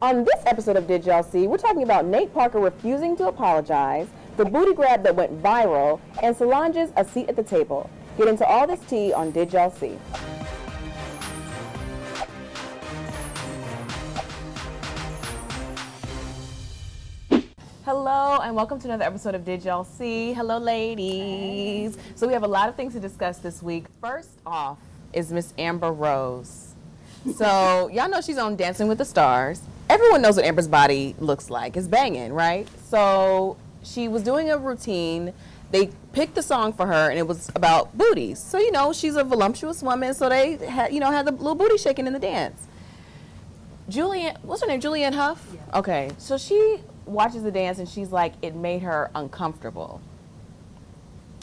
On this episode of Did Y'all See, we're talking about Nate Parker refusing to apologize, the booty grab that went viral, and Solange's A Seat at the Table. Get into all this tea on Did Y'all See. Hello and welcome to another episode of Did Y'all See? Hello ladies. So we have a lot of things to discuss this week. First off is Miss Amber Rose. So y'all know she's on Dancing with the Stars. Everyone knows what Amber's body looks like. It's banging, right? So she was doing a routine. They picked the song for her and it was about booties. So she's a voluptuous woman, so they had the little booty shaking in the dance. Julianne, what's her name? Julianne Hough? Yeah. Okay, so she watches the dance and she's like, it made her uncomfortable.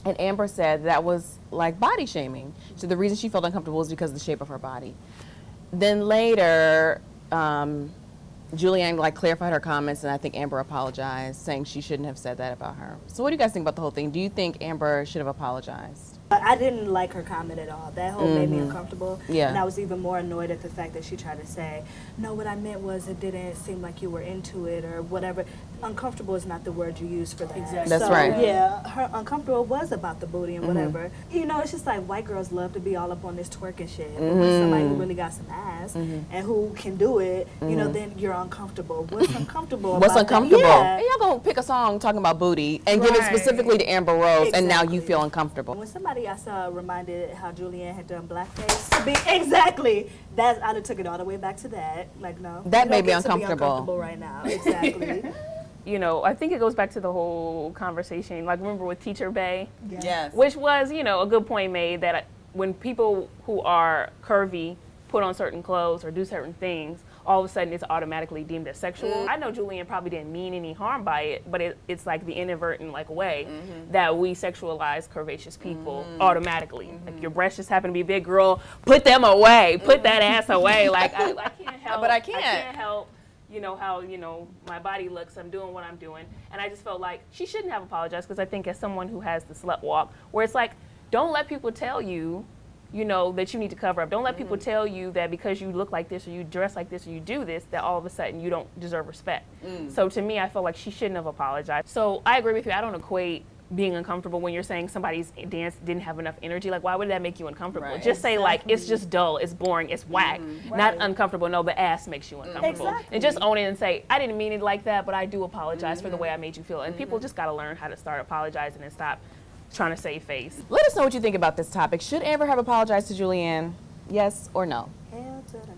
And Amber said that was like body shaming. So the reason she felt uncomfortable is because of the shape of her body. Then later, Julianne clarified her comments, and I think Amber apologized, saying she shouldn't have said that about her. So what do you guys think about the whole thing? Do you think Amber should have apologized? I didn't like her comment at all. That whole made me uncomfortable. Yeah. And I was even more annoyed at the fact that she tried to say, no, what I meant was it didn't seem like you were into it or whatever. Uncomfortable is not the word you use for that. Exactly. That's so, right. Yeah, her uncomfortable was about the booty and whatever. It's just like white girls love to be all up on this twerking shit. But when somebody who really got some ass and who can do it, then you're uncomfortable. What's uncomfortable What's about uncomfortable? That? And y'all gonna pick a song talking about booty and give it specifically to Amber Rose, and now you feel uncomfortable. When somebody I saw reminded how Julianne had done blackface, exactly. I'd have took it all the way back to that. Like, no. That made me To be uncomfortable. uncomfortable right now. Exactly. I think it goes back to the whole conversation, remember with Teacher Bay? Yes. Which was, a good point made that when people who are curvy put on certain clothes or do certain things, all of a sudden it's automatically deemed as sexual. I know Julianne probably didn't mean any harm by it, but it's like the inadvertent way that we sexualize curvaceous people automatically. Like your breasts just happen to be big, girl, put them away, put that ass away. I can't help. But I can't. I can't help. How my body looks, I'm doing what I'm doing. And I just felt like she shouldn't have apologized, because I think as someone who has the slut walk, where it's like, don't let people tell you, that you need to cover up. Don't let people tell you that because you look like this or you dress like this or you do this, that all of a sudden you don't deserve respect. So to me, I felt like she shouldn't have apologized. So I agree with you. I don't equate being uncomfortable when you're saying somebody's dance didn't have enough energy. Why would that make you uncomfortable? Right. Just say it's just dull, it's boring, it's whack. Not uncomfortable. No, the ass makes you uncomfortable. Exactly. And just own it and say, I didn't mean it like that, but I do apologize for the way I made you feel. And people just gotta learn how to start apologizing and stop trying to save face. Let us know what you think about this topic. Should Amber have apologized to Julianne? Yes or no? Hell to the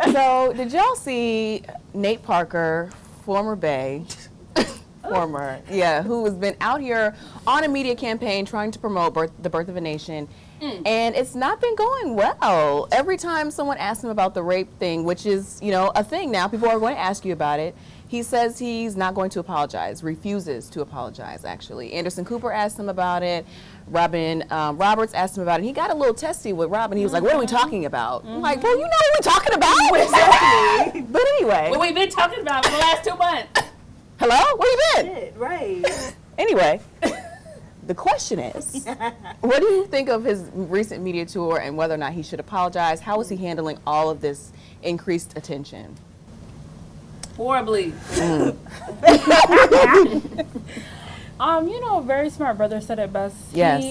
no. So, did y'all see Nate Parker, former Bae, who has been out here on a media campaign trying to promote the birth of a nation, and it's not been going well. Every time someone asks him about the rape thing, which is, a thing now, people are going to ask you about it, he says he's not going to apologize, refuses to apologize, actually. Anderson Cooper asked him about it. Robin Roberts asked him about it. He got a little testy with Robin. He was like, what are we talking about? I'm like, well, you know what we're talking about. Exactly. But anyway. What we've been talking about for the last 2 months. Hello? Where you been? Shit, right. Anyway, the question is, what do you think of his recent media tour and whether or not he should apologize? How is he handling all of this increased attention? Horribly. A very smart brother said it best. Yes.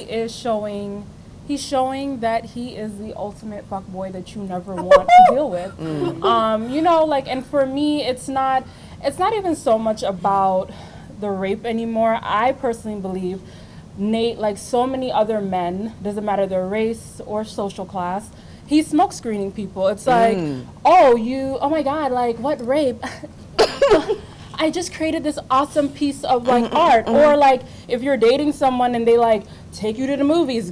He's showing that he is the ultimate fuckboy that you never want to deal with. And for me, it's not even so much about the rape anymore. I personally believe Nate, like so many other men, doesn't matter their race or social class, he's smoke screening people. It's like, oh my God, what rape? I just created this awesome piece of art. Or if you're dating someone and they take you to the movies,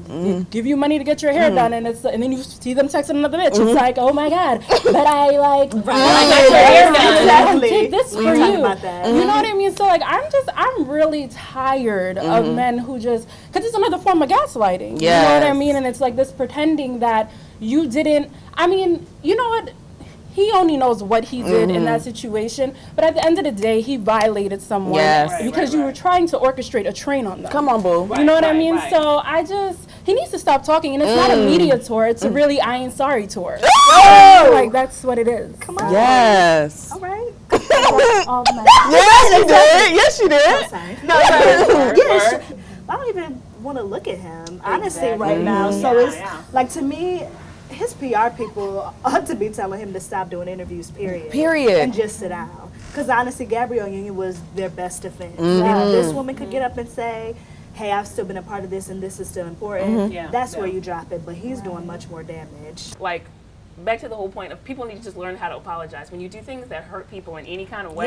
give you money to get your hair done, and then you see them texting another bitch. It's like, oh my God, but I got your hair done. Exactly. Take this for you. You know what I mean? So I'm really tired of men who just, because it's another form of gaslighting. Yes. You know what I mean? And it's like this pretending that you didn't. I mean, you know what? He only knows what he did in that situation, but at the end of the day, he violated someone because you were trying to orchestrate a train on them. Come on, boo. You know what I mean? So he needs to stop talking. And it's not a media tour; it's a really I ain't sorry tour. Like that's what it is. Come on. Yes. All right. All the Yes, you did. Yes, you did. Sorry. No, Yes. I don't even want to look at him, honestly, right now. So it's like, to me, his PR people ought to be telling him to stop doing interviews, period. And just sit down. Because honestly, Gabrielle Union was their best defense. If this woman could get up and say, hey, I've still been a part of this and this is still important, that's where you drop it. But he's doing much more damage. Like, back to the whole point of people need to just learn how to apologize. When you do things that hurt people in any kind of way,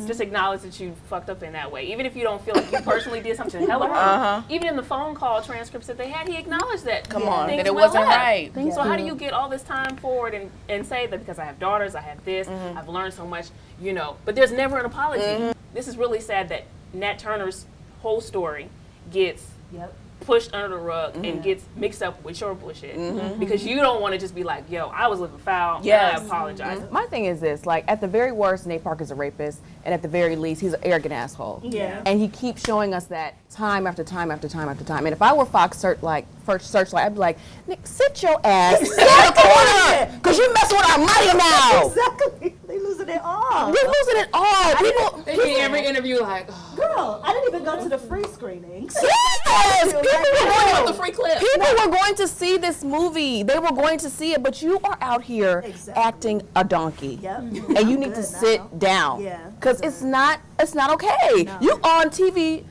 just acknowledge that you fucked up in that way. Even if you don't feel like you personally did something hella wrong. Even in the phone call transcripts that they had, he acknowledged that. Come on, things that it went wasn't left. right. So how do you get all this time forward and say that because I have daughters, I have this, I've learned so much, you know, but there's never an apology. This is really sad that Nat Turner's whole story gets pushed under the rug and gets mixed up with your bullshit because you don't want to just be like, yo, I was living foul. I apologize. My thing is this, like, at the very worst, Nate Parker's a rapist, and at the very least, he's an arrogant asshole. And he keeps showing us that time after time after time after time. And if I were Fox Searchlight, I'd be like, Nick, sit your ass in the corner, because you messing with our money now. Exactly. They losing it all. They're losing it all. People, They get every interview like, oh. Girl, I didn't even go to the free screenings. yes, the free clip. people were going to see this movie. They were going to see it, but you are out here acting a donkey. And you need to sit down. Because it's not okay. You on TV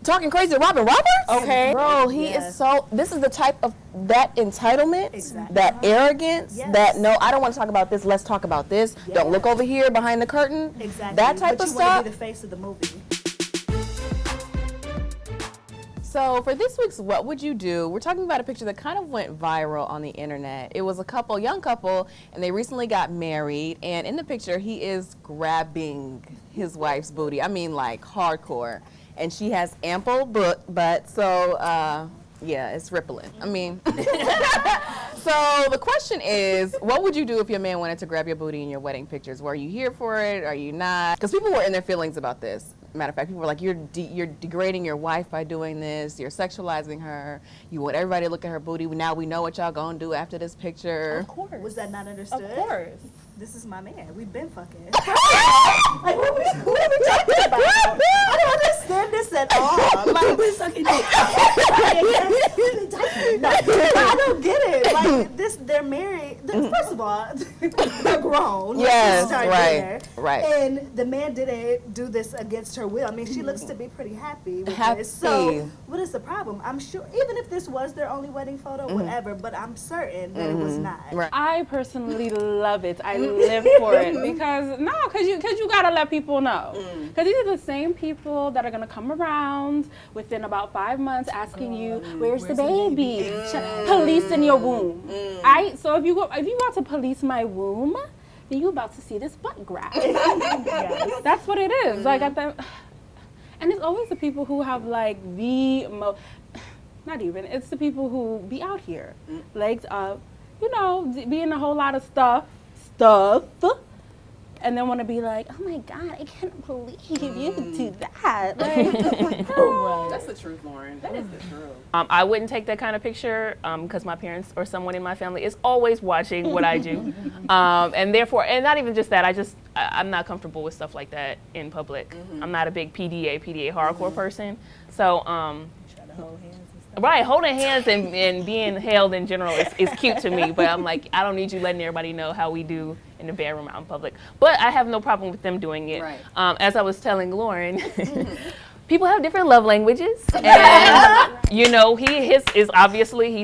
talking crazy to Robin Roberts? Okay. Bro, he is so, this is the type of, that entitlement, that arrogance, that no, I don't want to talk about this, let's talk about this. Don't look over here behind the curtain. That type of you stuff. want to be the face of the movie. So for this week's What Would You Do, we're talking about a picture that kind of went viral on the internet. It was a couple, young couple, and they recently got married. And in the picture, he is grabbing his wife's booty. I mean, like, hardcore. And she has ample butt, so yeah, it's rippling. I mean, so the question is, what would you do if your man wanted to grab your booty in your wedding pictures? Were you here for it? Are you not? Because people were in their feelings about this. Matter of fact, people were like, you're degrading your wife by doing this. You're sexualizing her. You want everybody to look at her booty. Now we know what y'all gonna do after this picture. Of course. Was that not understood? Of course. This is my man. We've been fucking. Like, what are we talking about? I don't understand this at all. Like, we're sucking dick. No, I don't get it. Like, they're married. First of all, they're grown. Yes, right. And the man didn't do this against her will. I mean, she looks to be pretty happy with this. So, what is the problem? I'm sure, even if this was their only wedding photo, whatever, but I'm certain that it was not. Right. I personally love it. I live for it because you gotta let people know, because these are the same people that are gonna come around within about 5 months asking you where's the baby, policing your womb. So if you go to police my womb, then you about to see this butt grab. That's what it is. Like and it's always the people who have like it's the people who be out here, legs up, you know, be in a whole lot of stuff, and then want to be like, oh my God, I can't believe you do that. Like, That's the truth, Lauren. That is the truth. I wouldn't take that kind of picture because my parents or someone in my family is always watching what I do. And therefore, and not even just that, I'm not comfortable with stuff like that in public. I'm not a big PDA hardcore person. So, right, holding hands and being held in general is cute to me, but I'm like, I don't need you letting everybody know how we do in the bedroom out in public. But I have no problem with them doing it. Right. As I was telling Lauren, people have different love languages, and you know, he's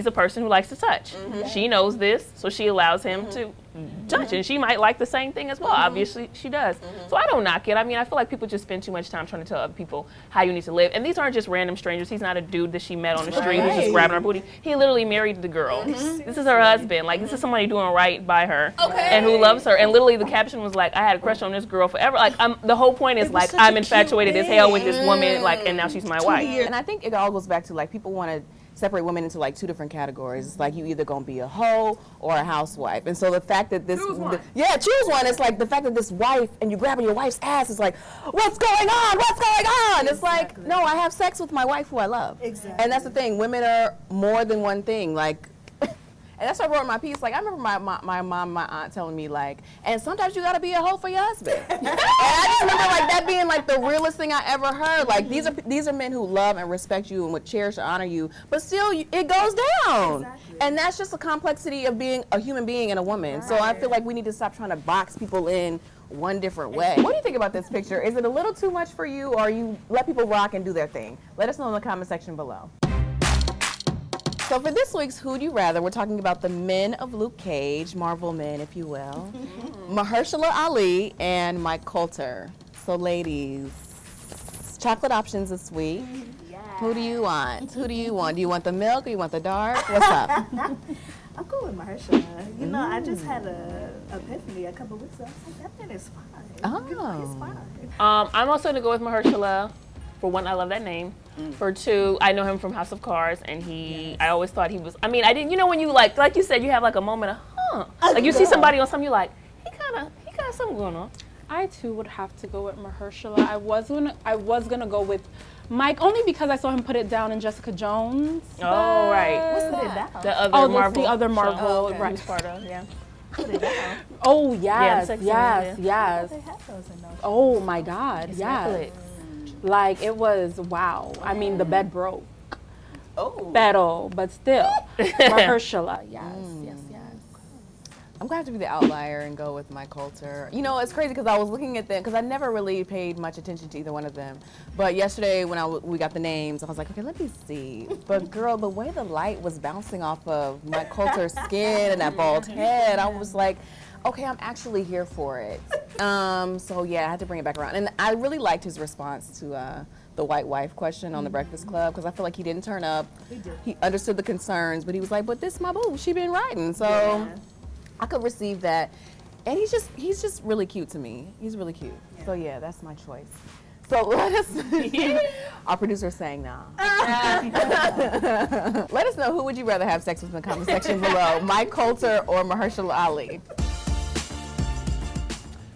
a person who likes to touch. She knows this, so she allows him to touch, and she might like the same thing as well. Obviously, she does. So I don't knock it. I mean, I feel like people just spend too much time trying to tell other people how you need to live, and these aren't just random strangers. He's not a dude that she met on the street who's just grabbing her booty. He literally married the girl. This is her husband. Like, this is somebody doing right by her and who loves her. And literally, the caption was like, "I had a crush on this girl forever." Like, the whole point is like, I'm infatuated as hell with this woman. Like, and now she's my wife. And I think it all goes back to like people want to separate women into like two different categories. It's like you either gonna be a hoe or a housewife. And so the fact that this, Choose one. choose one. It's like the fact that this wife and you grabbing your wife's ass is like, what's going on? What's going on? It's like, Exactly. no, I have sex with my wife who I love. Exactly. And that's the thing. Women are more than one thing. Like. And that's why I wrote in my piece. Like I remember my mom, my aunt telling me like, and sometimes you gotta be a hoe for your husband. And I just remember like that being like the realest thing I ever heard. Like these are men who love and respect you and would cherish and honor you, but still it goes down. Exactly. And that's just a complexity of being a human being and a woman. So I feel like we need to stop trying to box people in one different way. What do you think about this picture? Is it a little too much for you, or you let people rock and do their thing? Let us know in the comment section below. So for this week's Who'd You Rather, we're talking about the men of Luke Cage, Marvel men, if you will, Mahershala Ali and Mike Coulter. So ladies, chocolate options this week. Who do you want? Who do you want? Do you want the milk or you want the dark? What's up? I'm cool with Mahershala. You know, I just had a epiphany a couple weeks ago. I was like, that man is fine. Oh. He's fine. I'm also gonna go with Mahershala. For one, I love that name. For two, I know him from House of Cards, and I always thought he was. I mean, I didn't. You know, when you like you said, you have like a moment of, like you see somebody on something, you like, he kind of something going on. I too would have to go with Mahershala. I was gonna go with Mike only because I saw him put it down in Jessica Jones. Oh, right. What's put it down? The other Oh, Marvel. that's the other Marvel, show he right? was part of, yeah. Put it down. Oh yes, Sex and yes, the- yes. They have those in those. Oh my God, yes. Netflix. Like it was wow. I mean, the bed broke. Oh. Battle, but still, Mahershala. Yes, yes, yes. I'm gonna have to be the outlier and go with Mike Coulter. You know, it's crazy because I was looking at them because I never really paid much attention to either one of them. But yesterday when we got the names, I was like, okay, let me see. But girl, the way the light was bouncing off of Mike Coulter's skin and that bald head, I was like, okay, I'm actually here for it. So yeah, I had to bring it back around. And I really liked his response to the white wife question on the Breakfast Club because I feel like he didn't turn up. He understood the concerns, but he was like, but this is my boo, she been writing. So Yeah. I could receive that. And he's just really cute to me. He's really cute. Yeah. So yeah, that's my choice. So let us, our producer's saying no. Let us know who would you rather have sex with in the comment section below, Mike Coulter or Mahershala Ali.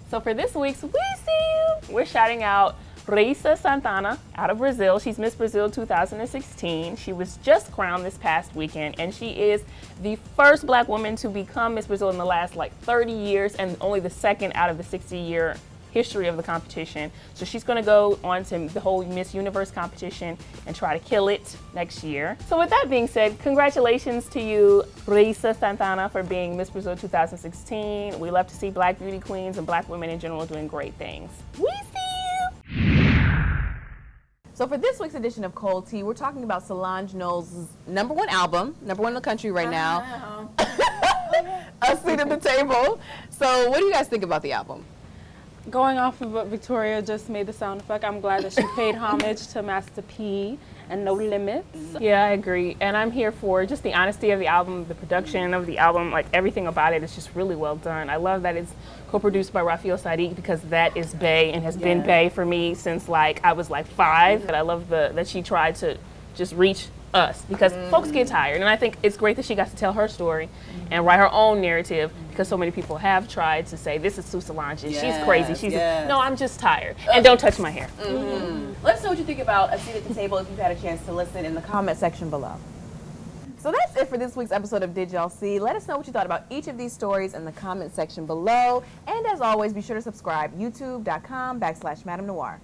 So for this week's We See You, we're shouting out Raíssa Santana out of Brazil. She's Miss Brazil 2016. She was just crowned this past weekend, and she is the first black woman to become Miss Brazil in the last like 30 years and only the second out of the 60-year history of the competition. So she's going to go on to the whole Miss Universe competition and try to kill it next year. So with that being said, congratulations to you, Raíssa Santana, for being Miss Brazil 2016. We love to see black beauty queens and black women in general doing great things. We see you! So for this week's edition of Cold Tea, we're talking about Solange Knowles' #1 album, #1 in the country right now, A Seat at the Table. So what do you guys think about the album? Going off of what Victoria just made the sound effect, I'm glad that she paid homage to Master P and No Limits. Yeah, I agree. And I'm here for just the honesty of the album, the production of the album, like everything about it is just really well done. I love that it's co-produced by Raphael Saadiq because that is Bae and has been Bae for me since like I was like 5. And I love that she tried to just reach us because folks get tired. And I think it's great that she got to tell her story and write her own narrative because so many people have tried to say, this is Sue Solange, and she's crazy. She's no, I'm just tired. And don't touch my hair. Let us know what you think about A Seat at the Table if you've had a chance to listen in the comment section below. So that's it for this week's episode of Did Y'all See? Let us know what you thought about each of these stories in the comment section below. And as always, be sure to subscribe, youtube.com/Madame Noir.